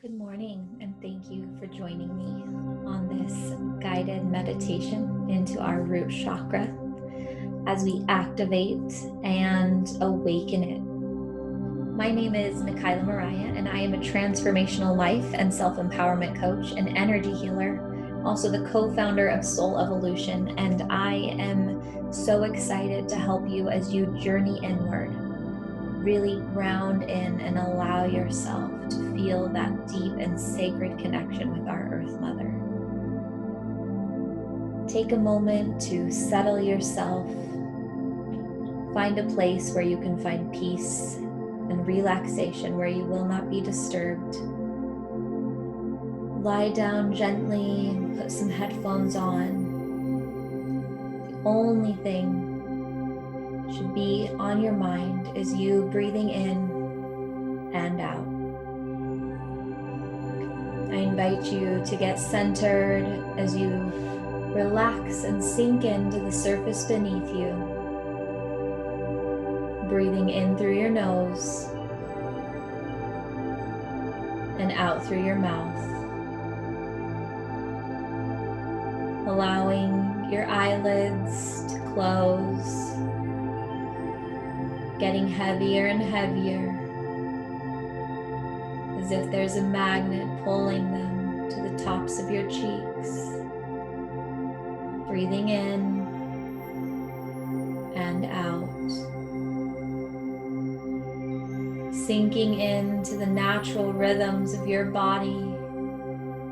Good morning, and thank you for joining me on this guided meditation into our root chakra as we activate and awaken it. My name is Nikayla Mariah, and I am a transformational life and self-empowerment coach and energy healer, also the co-founder of Soul Evolution, and I am so excited to help you as you journey inward. Really ground in and allow yourself to feel that deep and sacred connection with our Earth Mother. Take a moment to settle yourself. Find a place where you can find peace and relaxation, where you will not be disturbed. Lie down gently and put some headphones on. The only thing should be on your mind is you breathing in and out. I invite you to get centered as you relax and sink into the surface beneath you. Breathing in through your nose and out through your mouth. Allowing your eyelids to close, getting heavier and heavier, as if there's a magnet pulling them to the tops of your cheeks. Breathing in and out. Sinking into the natural rhythms of your body.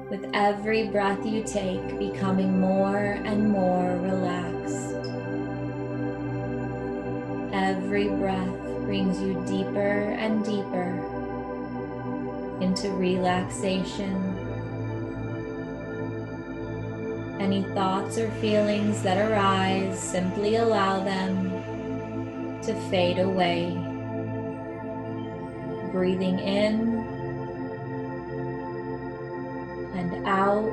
With every breath you take, becoming more and more relaxed. Every breath brings you deeper and deeper into relaxation. Any thoughts or feelings that arise, simply allow them to fade away. Breathing in and out,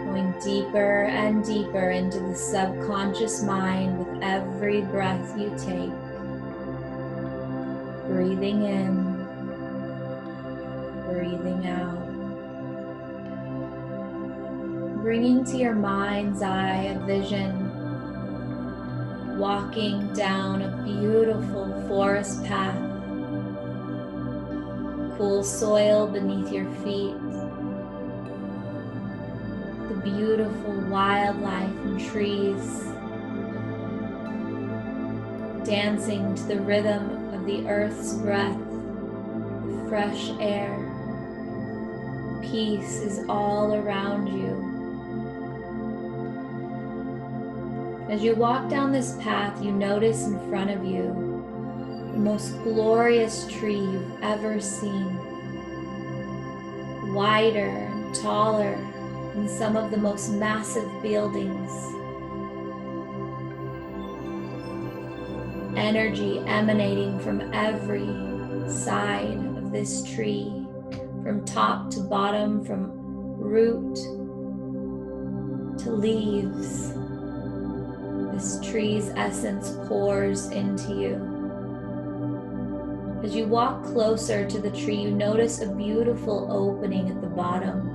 going deeper and deeper into the subconscious mind with every breath you take. Breathing in, breathing out. Bringing to your mind's eye a vision, walking down a beautiful forest path, cool soil beneath your feet, the beautiful wildlife and trees, dancing to the rhythm of the earth's breath, fresh air. Peace is all around you. As you walk down this path, you notice in front of you the most glorious tree you've ever seen. Wider and taller than some of the most massive buildings. Energy emanating from every side of this tree, from top to bottom, from root to leaves. This tree's essence pours into you. As you walk closer to the tree, you notice a beautiful opening at the bottom,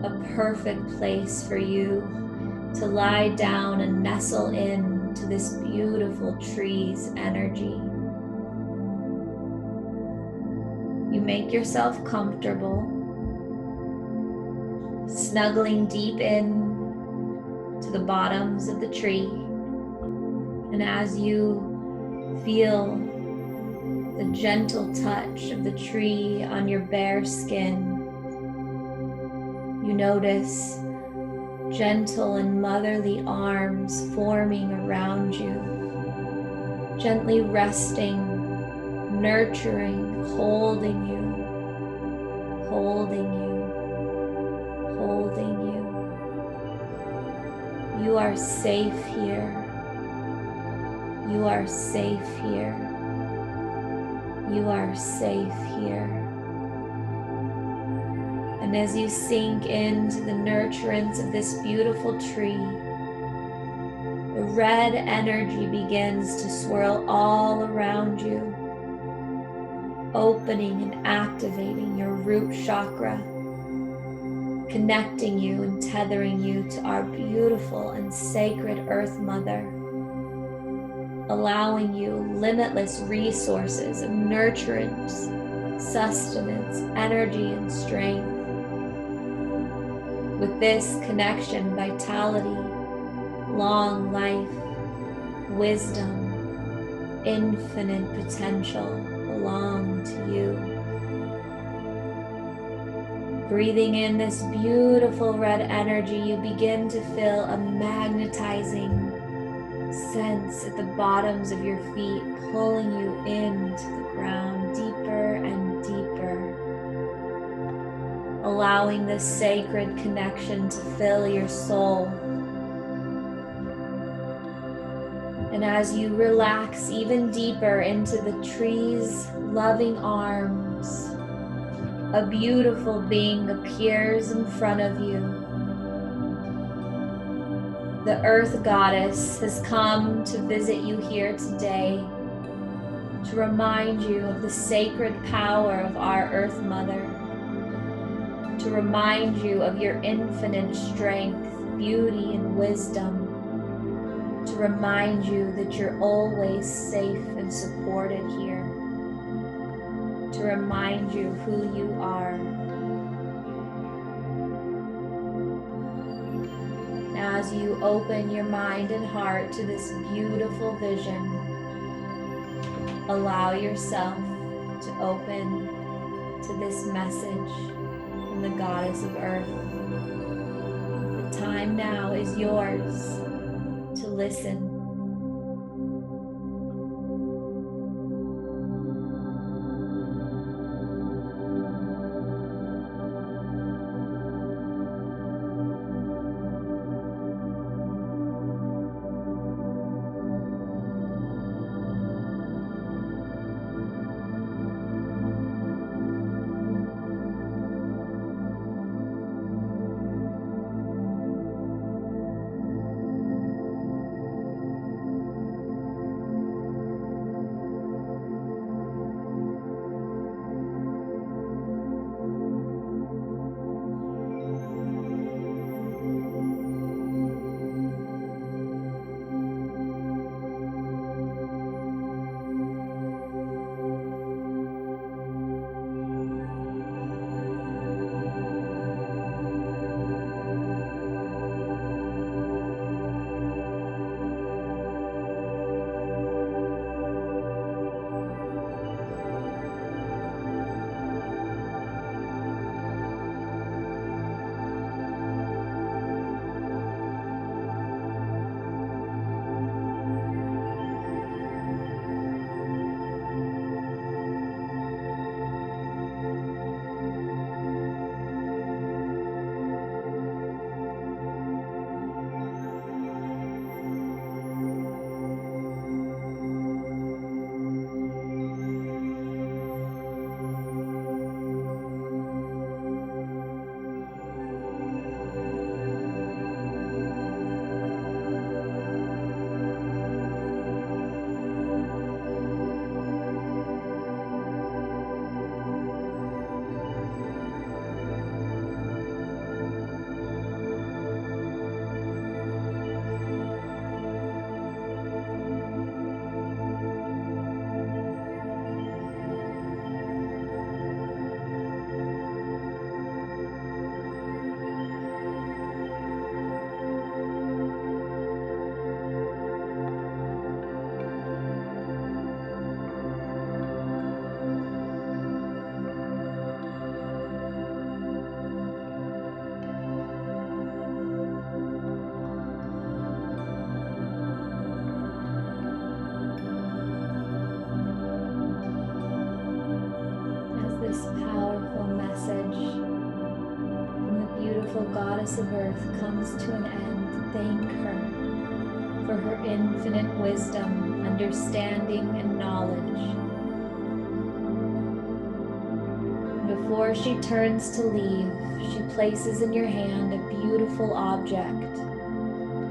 a perfect place for you to lie down and nestle in to this beautiful tree's energy. You make yourself comfortable, snuggling deep in to the bottoms of the tree. And as you feel the gentle touch of the tree on your bare skin, you notice gentle and motherly arms forming around you, gently resting, nurturing, holding you, holding you, holding you. You are safe here. You are safe here. You are safe here. And as you sink into the nurturance of this beautiful tree, a red energy begins to swirl all around you. opening and activating your root chakra, connecting you and tethering you to our beautiful and sacred Earth Mother, allowing you limitless resources of nurturance, sustenance, energy, and strength. With this connection, vitality, long life, wisdom, infinite potential belong to you. Breathing in this beautiful red energy, you begin to feel a magnetizing sense at the bottoms of your feet, pulling you into the ground deeper and deeper, allowing this sacred connection to fill your soul. And as you relax even deeper into the tree's loving arms, a beautiful being appears in front of you. The Earth Goddess has come to visit you here today to remind you of the sacred power of our Earth Mother, to remind you of your infinite strength, beauty, and wisdom, to remind you that you're always safe and supported here, to remind you who you are. As you open your mind and heart to this beautiful vision, allow yourself to open to this message from the Goddess of Earth. The time now is yours to listen. Goddess of Earth comes to an end, thank her for her infinite wisdom, understanding, and knowledge. Before she turns to leave, she places in your hand a beautiful object,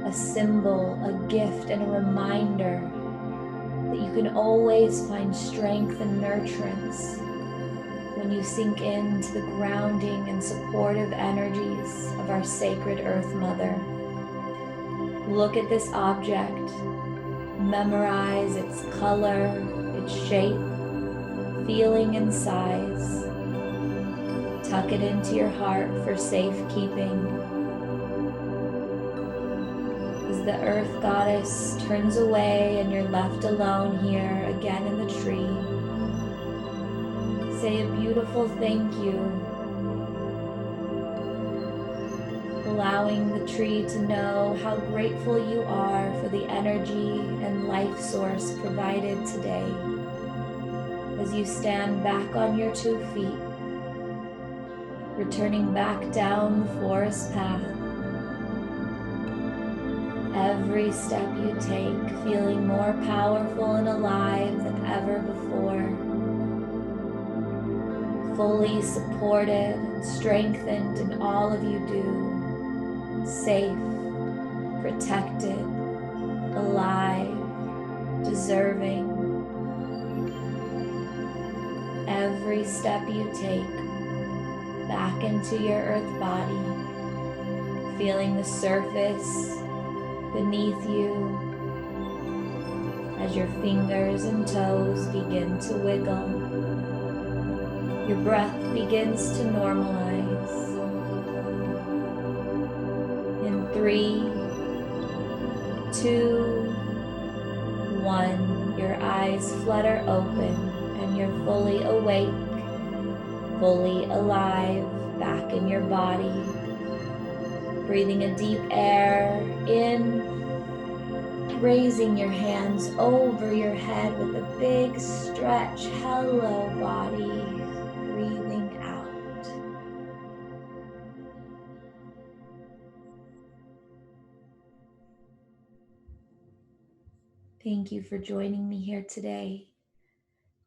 a symbol, a gift, and a reminder that you can always find strength and nurturance when you sink into the grounding and supportive energies of our sacred Earth Mother. Look at this object, memorize its color, its shape, feeling and size. Tuck it into your heart for safekeeping. As the Earth Goddess turns away and you're left alone here again in the tree, say a beautiful thank you, allowing the tree to know how grateful you are for the energy and life source provided today. As you stand back on your 2 feet, returning back down the forest path, every step you take feeling more powerful and alive than ever before, fully supported and strengthened in all of you do, safe, protected, alive, deserving. Every step you take back into your earth body, feeling the surface beneath you as your fingers and toes begin to wiggle. Your breath begins to normalize. In 3, 2, 1, your eyes flutter open and you're fully awake, fully alive, back in your body. Breathing a deep air in, raising your hands over your head with a big stretch. Hello, body. Breathing out. Thank you for joining me here today.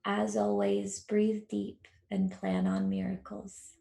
As always, breathe deep and plan on miracles.